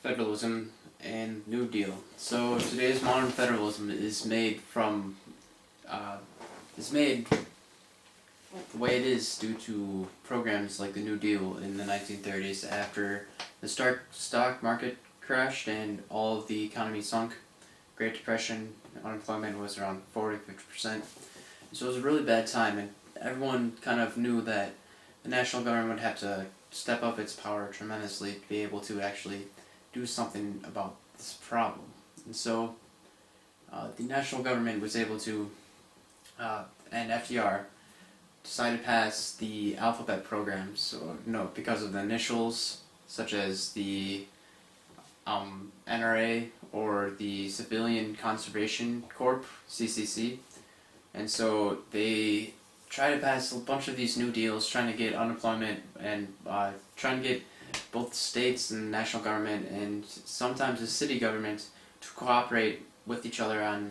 Federalism and New Deal. So today's modern federalism is made from is made the way it is due to programs like the New Deal in the 1930s after the stock market crashed and all of the economy sunk. Great Depression, unemployment was around 40–50%. So it was a really bad time, and everyone kind of knew that the national government would have to step up its power tremendously to be able to actually do something about this problem. And so the national government was able to, and FDR, decided to pass the alphabet programs, so, no, because of the initials, such as the NRA or the Civilian Conservation Corp, CCC. And so they try to pass a bunch of these new deals, trying to get unemployment and trying to get both the states and the national government and sometimes the city government to cooperate with each other on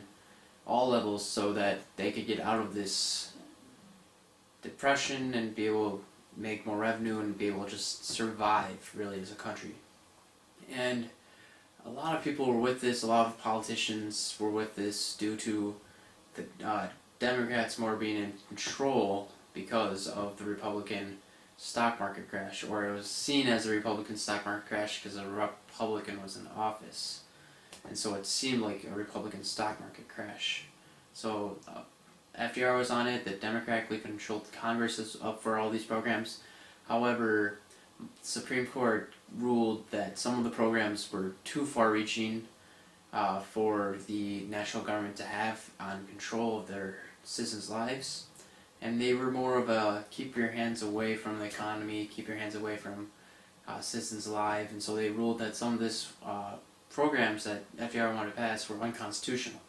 all levels so that they could get out of this depression and be able to make more revenue and be able to just survive really as a country. And a lot of people were with this, a lot of politicians were with this due to the Democrats more being in control because of the Republican stock market crash, or it was seen as a Republican stock market crash because a Republican was in office, and so it seemed like a Republican stock market crash. So FDR was on it, the democratically controlled Congress is up for all these programs. However, the Supreme Court ruled that some of the programs were too far-reaching for the national government to have on control of their citizens' lives, and they were more of a keep your hands away from the economy, keep your hands away from citizens' lives, and so they ruled that some of these programs that FDR wanted to pass were unconstitutional.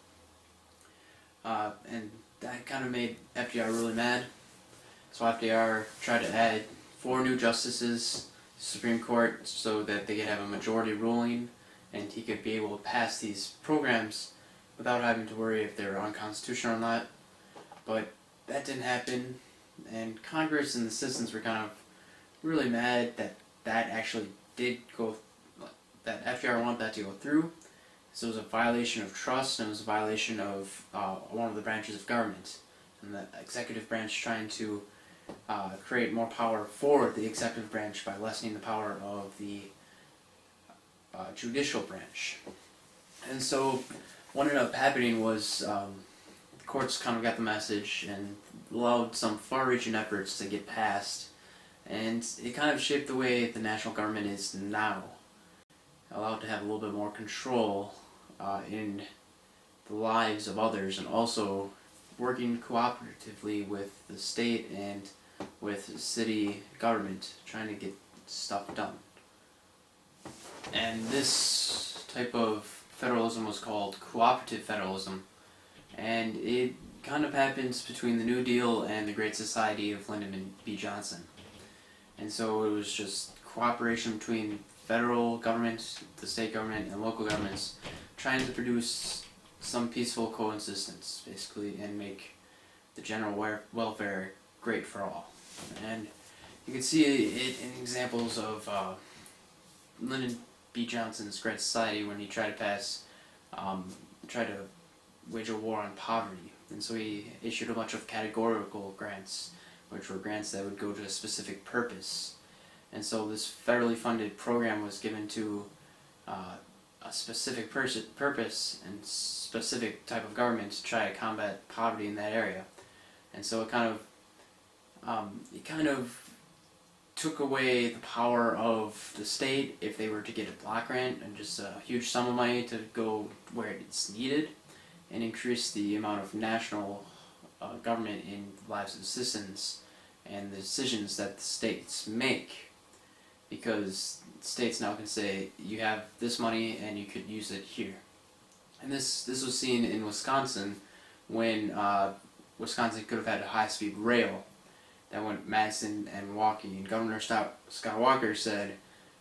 And that kind of made FDR really mad, so FDR tried to add 4 new justices to the Supreme Court so that they could have a majority ruling and he could be able to pass these programs without having to worry if they were unconstitutional or not. But that didn't happen, and Congress and the citizens were kind of really mad that that actually did go, that FDR wanted that to go through. So it was a violation of trust, and it was a violation of one of the branches of government, and the executive branch trying to create more power for the executive branch by lessening the power of the judicial branch. And so what ended up happening was the courts kind of got the message and allowed some far-reaching efforts to get passed, and it kind of shaped the way the national government is now, allowed to have a little bit more control in the lives of others, and also working cooperatively with the state and with the city government, trying to get stuff done. And this type of federalism was called cooperative federalism, and it kind of happens between the New Deal and the Great Society of Lyndon B. Johnson. And so it was just cooperation between federal government, the state government, and local governments trying to produce some peaceful coexistence, basically, and make the general welfare great for all. And you can see it in examples of Lyndon B. Johnson's Great Society when he tried to wage a war on poverty. And so he issued a bunch of categorical grants, which were grants that would go to a specific purpose. And so this federally funded program was given to a specific purpose and specific type of government to try to combat poverty in that area. And so it kind of took away the power of the state if they were to get a block grant and just a huge sum of money to go where it's needed, and increase the amount of national government in the lives of the citizens and the decisions that the states make, because states now can say, you have this money and you could use it here. And this was seen in Wisconsin when Wisconsin could have had a high-speed rail that went Madison and Milwaukee, and Governor Scott Walker said,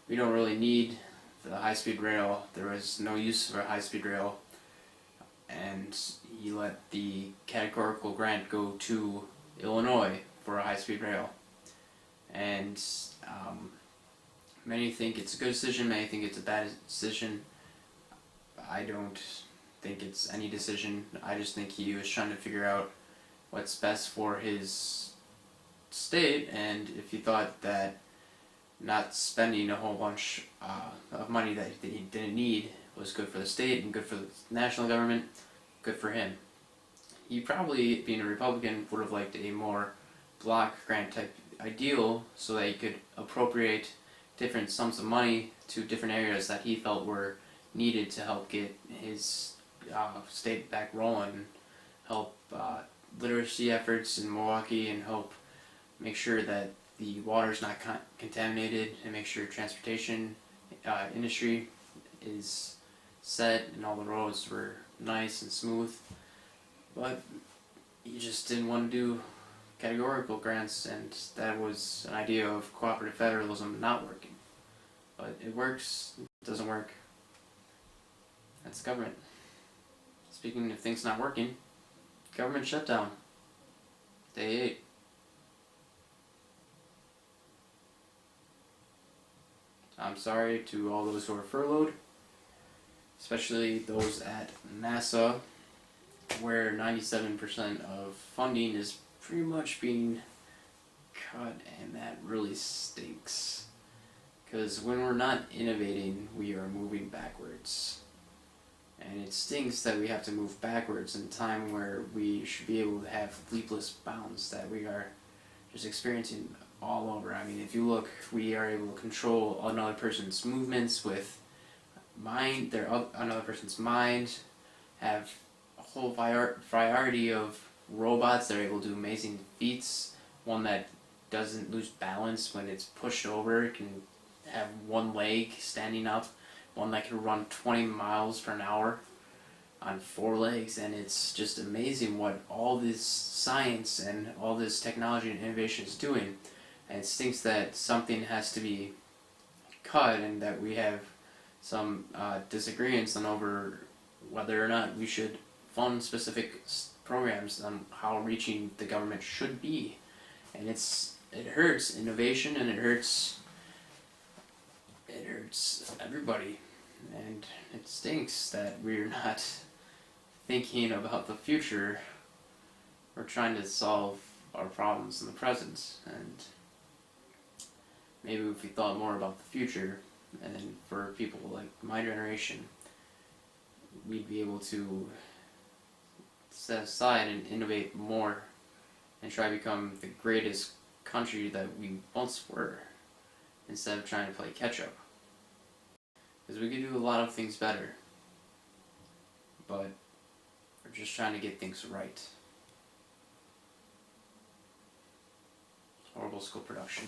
we don't really need the high-speed rail, there was no use for a high-speed rail, and he let the categorical grant go to Illinois for a high-speed rail. And Many think it's a good decision, many think it's a bad decision. I don't think it's any decision. I just think he was trying to figure out what's best for his state, and if he thought that not spending a whole bunch of money that he didn't need was good for the state and good for the national government, good for him. He probably, being a Republican, would have liked a more block grant type ideal so that he could appropriate different sums of money to different areas that he felt were needed to help get his state back rolling, help literacy efforts in Milwaukee, and help make sure that the water's not contaminated, and make sure transportation industry is set and all the roads were nice and smooth. But he just didn't want to do categorical grants, and that was an idea of cooperative federalism not working. But it works, it doesn't work. That's government. Speaking of things not working, government shutdown. Day 8. I'm sorry to all those who are furloughed, especially those at NASA, where 97% of funding is pretty much being cut, and that really stinks. Because when we're not innovating, we are moving backwards. And it stinks that we have to move backwards in a time where we should be able to have leapless bounds that we are just experiencing all over. I mean, if you look, we are able to control another person's movements with another person's mind, have a whole variety of robots that are able to do amazing feats. One that doesn't lose balance when it's pushed over, can have one leg standing up, one that can run 20 miles per hour on 4 legs, and it's just amazing what all this science and all this technology and innovation is doing. And it stinks that something has to be cut, and that we have some disagreements on over whether or not we should fund specific programs on how reaching the government should be. And it hurts innovation, and it hurts everybody, and it stinks that we're not thinking about the future. We're trying to solve our problems in the present, and maybe if we thought more about the future, and for people like my generation, we'd be able to set aside and innovate more and try to become the greatest country that we once were, instead of trying to play catch up. Because we can do a lot of things better, but we're just trying to get things right. Horrible school production.